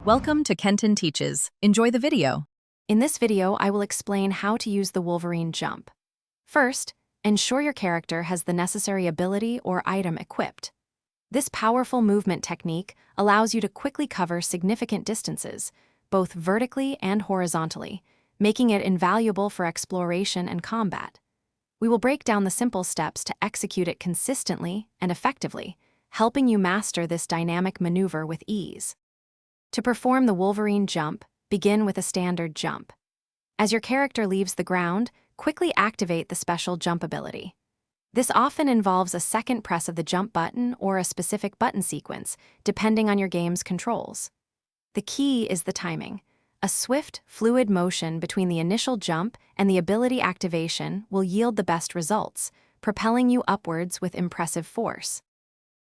Welcome to Kenton Teaches. Enjoy the video. In this video, I will explain how to use the Wolverine jump. First, ensure your character has the necessary ability or item equipped. This powerful movement technique allows you to quickly cover significant distances, both vertically and horizontally, making it invaluable for exploration and combat. We will break down the simple steps to execute it consistently and effectively, helping you master this dynamic maneuver with ease. To perform the Wolverine jump, begin with a standard jump. As your character leaves the ground, quickly activate the special jump ability. This often involves a second press of the jump button or a specific button sequence, depending on your game's controls. The key is the timing. A swift, fluid motion between the initial jump and the ability activation will yield the best results, propelling you upwards with impressive force.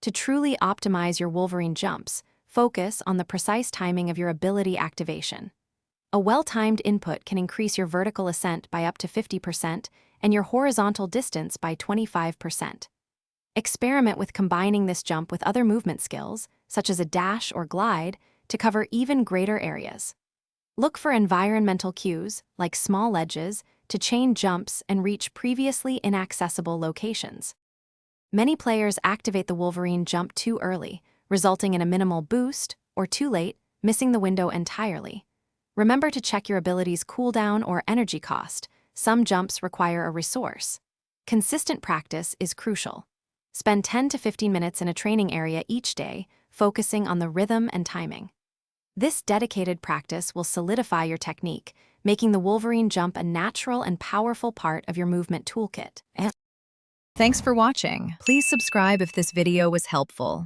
To truly optimize your Wolverine jumps, focus on the precise timing of your ability activation. A well-timed input can increase your vertical ascent by up to 50% and your horizontal distance by 25%. Experiment with combining this jump with other movement skills, such as a dash or glide, to cover even greater areas. Look for environmental cues, like small ledges, to chain jumps and reach previously inaccessible locations. Many players activate the Wolverine jump too early, resulting in a minimal boost, or too late, missing the window entirely. Remember to check your ability's cooldown or energy cost. Some jumps require a resource. Consistent practice is crucial. Spend 10 to 15 minutes in a training area each day, focusing on the rhythm and timing. This dedicated practice will solidify your technique, making the Wolverine jump a natural and powerful part of your movement toolkit. Thanks for watching. Please subscribe if this video was helpful.